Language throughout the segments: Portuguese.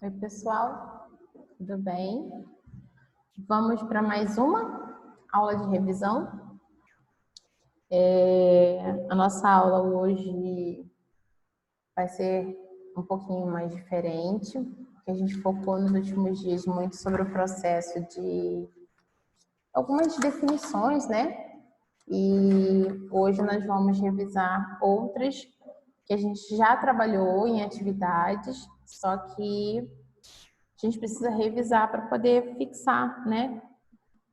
Oi, pessoal, tudo bem? Vamos para mais uma aula de revisão. A nossa aula hoje vai ser um pouquinho mais diferente, porque a gente focou nos últimos dias muito sobre o processo de algumas definições, né? E hoje nós vamos revisar outras que a gente já trabalhou em atividades, só que a gente precisa revisar para poder fixar, né?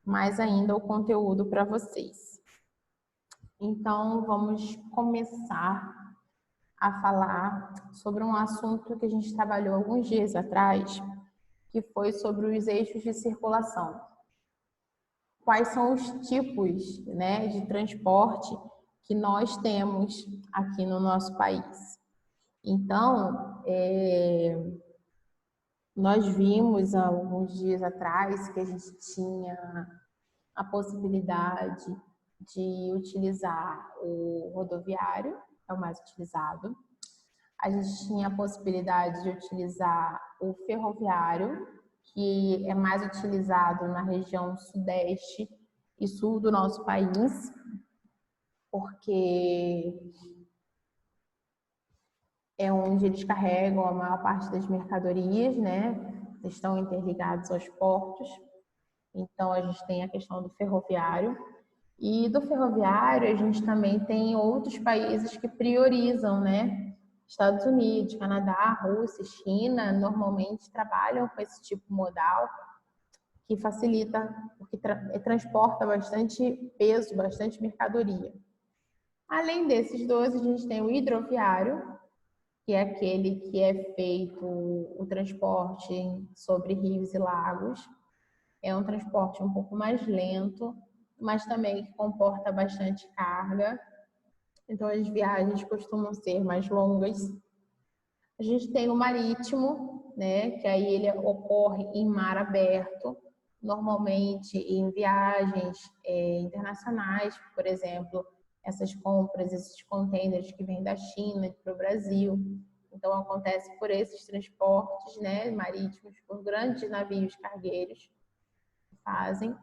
Mais ainda o conteúdo para vocês. Então, vamos começar a falar sobre um assunto que a gente trabalhou alguns dias atrás, que foi sobre os eixos de circulação. Quais são os tipos, né, de transporte que nós temos aqui no nosso país? Então, nós vimos há alguns dias atrás que a gente tinha a possibilidade de utilizar o rodoviário, é o mais utilizado. A gente tinha a possibilidade de utilizar o ferroviário, que é mais utilizado na região sudeste e sul do nosso país, porque é onde eles carregam a maior parte das mercadorias, né? Estão interligados aos portos. Então, a gente tem a questão do ferroviário. E do ferroviário, a gente também tem outros países que priorizam, né? Estados Unidos, Canadá, Rússia, China, normalmente trabalham com esse tipo modal, que facilita, porque transporta bastante peso, bastante mercadoria. Além desses dois, a gente tem o hidroviário, que é aquele que é feito o transporte sobre rios e lagos. É um transporte um pouco mais lento, mas também que comporta bastante carga. Então, as viagens costumam ser mais longas. A gente tem o marítimo, né, que aí ele ocorre em mar aberto, normalmente em viagens internacionais, por exemplo, essas compras, esses contêineres que vêm da China para o Brasil. Então, acontece por esses transportes, né, marítimos, por grandes navios cargueiros que fazem.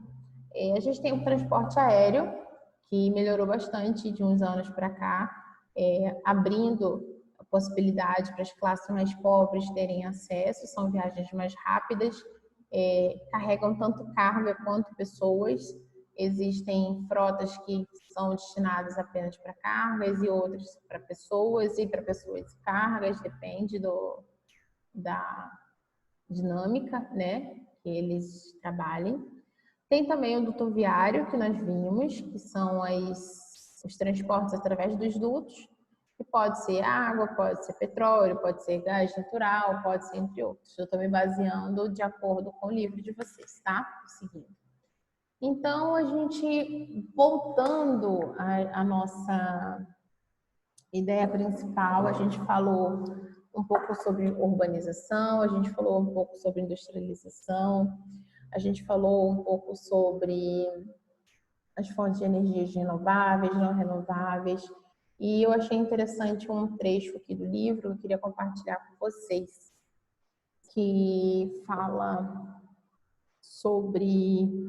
A gente tem o transporte aéreo, que melhorou bastante de uns anos para cá, abrindo a possibilidade para as classes mais pobres terem acesso, são viagens mais rápidas, carregam tanto carga quanto pessoas. Existem frotas que são destinadas apenas para cargas e outras para pessoas, e para pessoas e cargas, depende da dinâmica, né, que eles trabalhem. Tem também o dutoviário, que nós vimos, que são os transportes através dos dutos, que pode ser água, pode ser petróleo, pode ser gás natural, pode ser entre outros. Eu estou me baseando de acordo com o livro de vocês, tá? Seguindo. Então, a gente, voltando à nossa ideia principal, a gente falou um pouco sobre urbanização, a gente falou um pouco sobre industrialização, a gente falou um pouco sobre as fontes de energias renováveis, não renováveis, e eu achei interessante um trecho aqui do livro que eu queria compartilhar com vocês, que fala sobre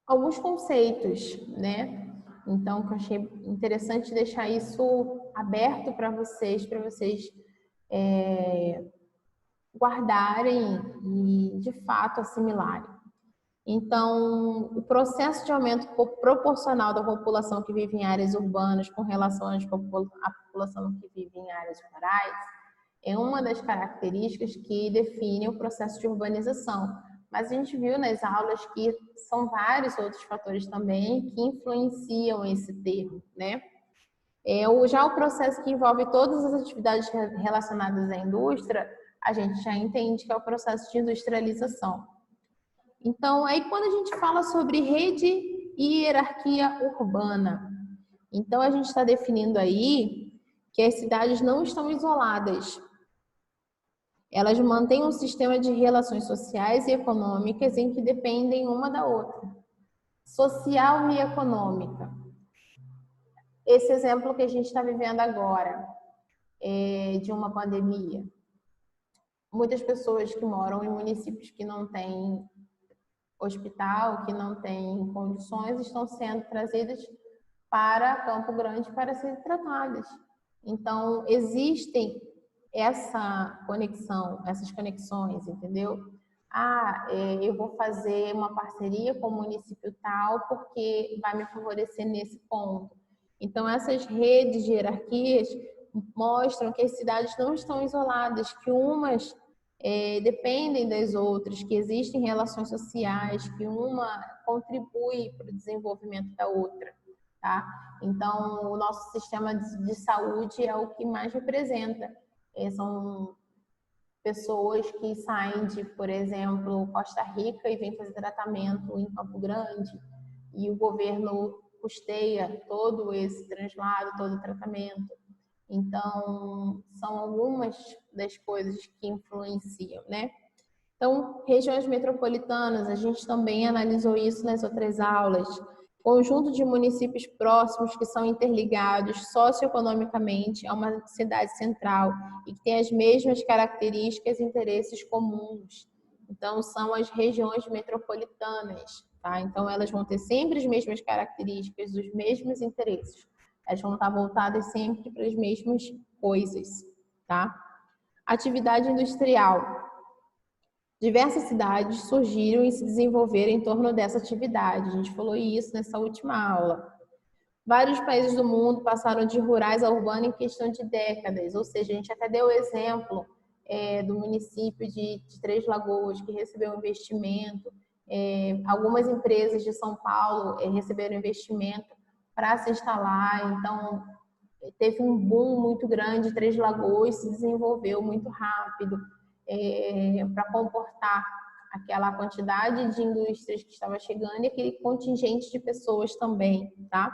alguns conceitos, né? Então, eu achei interessante deixar isso aberto para vocês guardarem e, de fato, assimilarem. Então, o processo de aumento proporcional da população que vive em áreas urbanas com relação à população que vive em áreas rurais é uma das características que define o processo de urbanização. Mas a gente viu nas aulas que são vários outros fatores também que influenciam esse termo, né? Já o processo que envolve todas as atividades relacionadas à indústria, a gente já entende que é o processo de industrialização. Então, aí quando a gente fala sobre rede e hierarquia urbana, então a gente está definindo aí que as cidades não estão isoladas. Elas mantêm um sistema de relações sociais e econômicas em que dependem uma da outra. Social e econômica. Esse exemplo que a gente está vivendo agora, de uma pandemia. muitas pessoas que moram em municípios que não têm hospital, que não têm condições, estão sendo trazidas para Campo Grande para serem tratadas. Então, existem essa conexão, essas conexões, entendeu? Eu vou fazer uma parceria com o município tal porque vai me favorecer nesse ponto. Então, essas redes de hierarquias mostram que as cidades não estão isoladas, que umas dependem das outras, que existem relações sociais, que uma contribui para o desenvolvimento da outra, tá? Então, o nosso sistema de saúde é o que mais representa. São pessoas que saem de, por exemplo, Costa Rica e vêm fazer tratamento em Campo Grande e o governo custeia todo esse translado, todo o tratamento. Então, são algumas das coisas que influenciam, né? Então, regiões metropolitanas, a gente também analisou isso nas outras aulas. Conjunto de municípios próximos que são interligados socioeconomicamente a uma cidade central e que têm as mesmas características e interesses comuns. Então, são as regiões metropolitanas, tá? Então, elas vão ter sempre as mesmas características, os mesmos interesses. Elas vão estar voltadas sempre para as mesmas coisas, tá? Atividade industrial. Diversas cidades surgiram e se desenvolveram em torno dessa atividade. A gente falou isso nessa última aula. Vários países do mundo passaram de rurais a urbano em questão de décadas, ou seja, a gente até deu o exemplo do município de Três Lagoas, que recebeu investimento. Algumas empresas de São Paulo receberam investimento para se instalar, então teve um boom muito grande, Três Lagoas se desenvolveu muito rápido para comportar aquela quantidade de indústrias que estava chegando e aquele contingente de pessoas também, tá?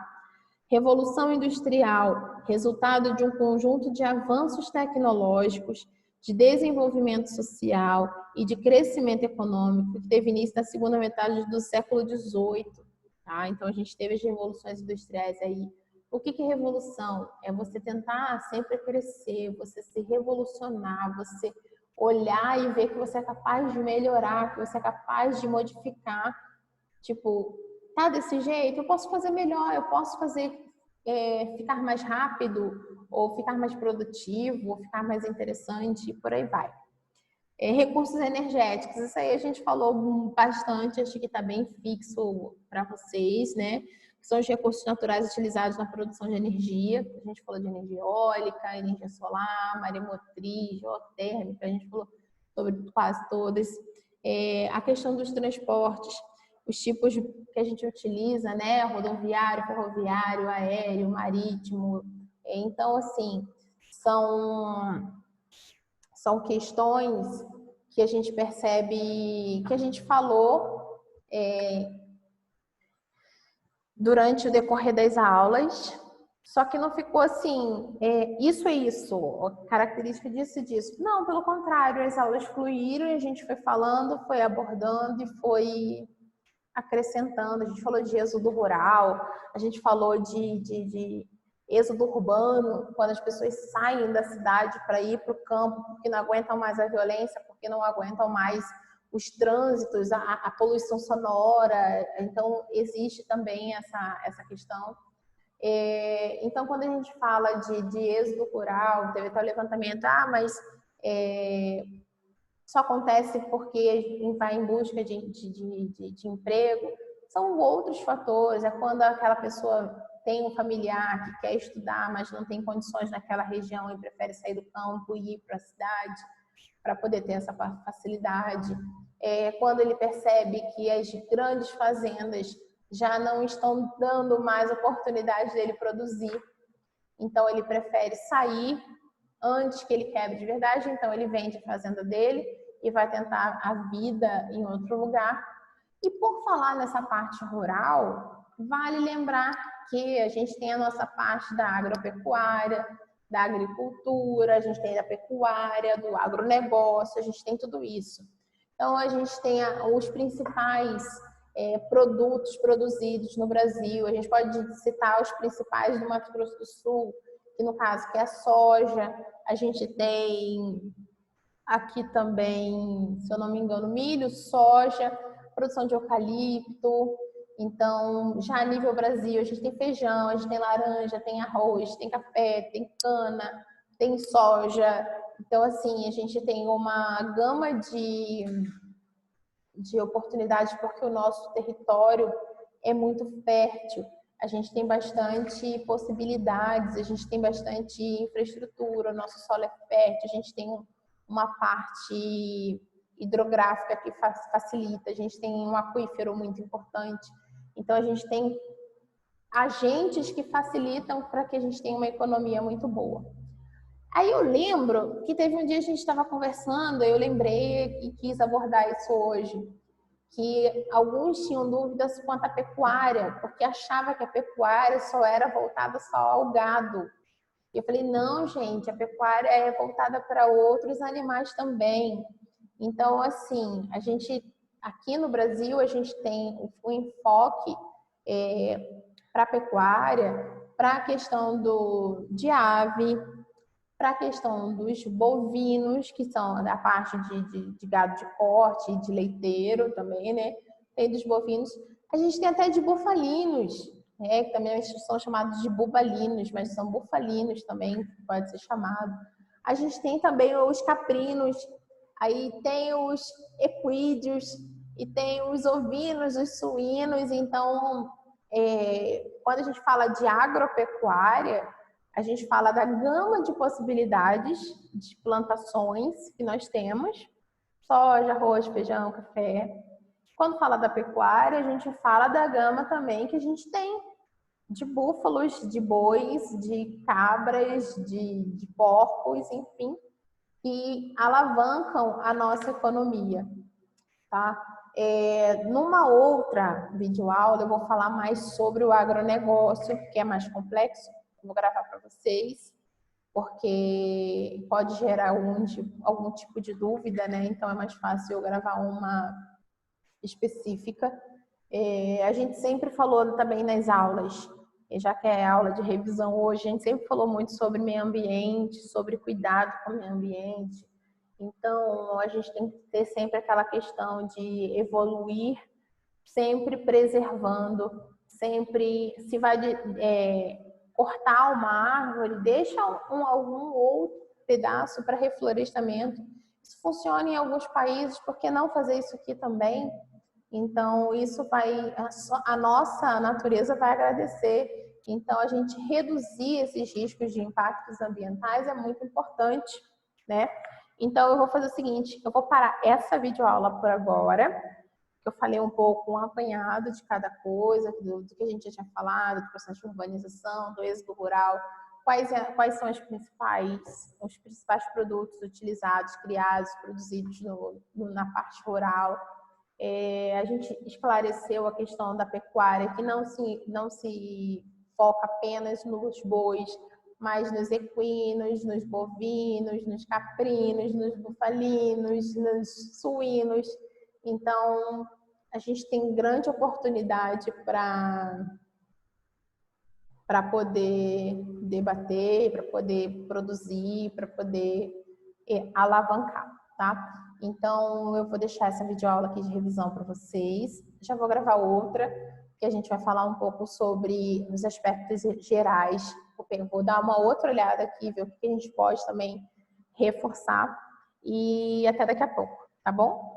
Revolução industrial, resultado de um conjunto de avanços tecnológicos, de desenvolvimento social e de crescimento econômico que teve início na segunda metade do século XVIII, tá? Então a gente teve as revoluções industriais aí. O que é revolução? É você tentar sempre crescer, você se revolucionar, você olhar e ver que você é capaz de melhorar, que você é capaz de modificar. Tipo, tá desse jeito? Eu posso fazer melhor, eu posso fazer ficar mais rápido, ou ficar mais produtivo, ou ficar mais interessante, e por aí vai. Recursos energéticos, isso aí a gente falou bastante, acho que está bem fixo para vocês, né? São os recursos naturais utilizados na produção de energia. A gente falou de energia eólica, energia solar, maremotriz, geotérmica, a gente falou sobre quase todas. A questão dos transportes, os tipos que a gente utiliza, né? Rodoviário, ferroviário, aéreo, marítimo. Então, assim, são questões que a gente percebe, que a gente falou durante o decorrer das aulas, só que não ficou assim, isso é isso, característica disso e disso. Não, pelo contrário, as aulas fluíram e a gente foi falando, foi abordando e foi acrescentando. A gente falou de êxodo rural, a gente falou de êxodo urbano, quando as pessoas saem da cidade para ir para o campo porque não aguentam mais a violência, porque não aguentam mais os trânsitos, a poluição sonora. Então, existe também essa questão. Então, quando a gente fala de êxodo rural, teve até o levantamento, mas só acontece porque vai em busca de emprego. São outros fatores, é quando aquela pessoa tem um familiar que quer estudar, mas não tem condições naquela região e prefere sair do campo e ir para a cidade para poder ter essa facilidade. Quando ele percebe que as grandes fazendas já não estão dando mais oportunidade dele produzir, então ele prefere sair antes que ele quebre de verdade, então ele vende a fazenda dele e vai tentar a vida em outro lugar. E por falar nessa parte rural, vale lembrar que a gente tem a nossa parte da agropecuária, da agricultura, a gente tem da pecuária, do agronegócio, a gente tem tudo isso. Então, a gente tem os principais produtos produzidos no Brasil. A gente pode citar os principais do Mato Grosso do Sul, que no caso que é a soja. A gente tem Aqui também, se eu não me engano, milho, soja, produção de eucalipto. Então, já a nível Brasil, a gente tem feijão, a gente tem laranja, tem arroz, tem café, tem cana, tem soja. Então, assim, a gente tem uma gama de oportunidades porque o nosso território é muito fértil. A gente tem bastante possibilidades, a gente tem bastante infraestrutura, o nosso solo é fértil, a gente tem uma parte hidrográfica que facilita, a gente tem um aquífero muito importante. Então, a gente tem agentes que facilitam para que a gente tenha uma economia muito boa. Aí eu lembro que teve um dia a gente estava conversando, eu lembrei e quis abordar isso hoje, que alguns tinham dúvidas quanto à pecuária, porque achava que a pecuária só era voltada só ao gado. E eu falei, não, gente, a pecuária é voltada para outros animais também. Então, assim, a gente, aqui no Brasil, a gente tem o enfoque para a pecuária, para a questão de ave, para a questão dos bovinos, que são da parte de gado de corte, de leiteiro também, né? Tem dos bovinos. A gente tem até de bufalinos, né? Que também são chamados de bubalinos, mas são bufalinos também, que pode ser chamado. A gente tem também os caprinos, aí tem os equídeos, e tem os ovinos, os suínos. Então, quando a gente fala de agropecuária, a gente fala da gama de possibilidades de plantações que nós temos, soja, arroz, feijão, café. Quando fala da pecuária, a gente fala da gama também que a gente tem de búfalos, de bois, de cabras, de porcos, enfim, que alavancam a nossa economia, tá? Numa outra videoaula eu vou falar mais sobre o agronegócio, que é mais complexo, vou gravar para vocês, porque pode gerar algum tipo de dúvida, né? Então é mais fácil eu gravar uma específica. A gente sempre falou também nas aulas, já que é aula de revisão hoje, a gente sempre falou muito sobre meio ambiente, sobre cuidado com o meio ambiente. Então, a gente tem que ter sempre aquela questão de evoluir, sempre preservando, sempre se vai cortar uma árvore, deixa algum outro pedaço para reflorestamento. Isso funciona em alguns países, por que não fazer isso aqui também? Então, isso vai, a nossa natureza vai agradecer. Então, a gente reduzir esses riscos de impactos ambientais é muito importante, né? Então, eu vou fazer o seguinte, eu vou parar essa videoaula por agora. Eu falei um pouco, um apanhado de cada coisa, do que a gente já tinha falado, do processo de urbanização, do êxodo rural, quais são os principais produtos utilizados, criados, produzidos na parte rural. A gente esclareceu a questão da pecuária, que não se foca apenas nos bois, mas nos equinos, nos bovinos, nos caprinos, nos bufalinos, nos suínos. Então, a gente tem grande oportunidade para poder debater, para poder produzir, para poder alavancar, tá? Então, eu vou deixar essa videoaula aqui de revisão para vocês. Já vou gravar outra, que a gente vai falar um pouco sobre os aspectos gerais. Vou dar uma outra olhada aqui, ver o que a gente pode também reforçar. E até daqui a pouco, tá bom?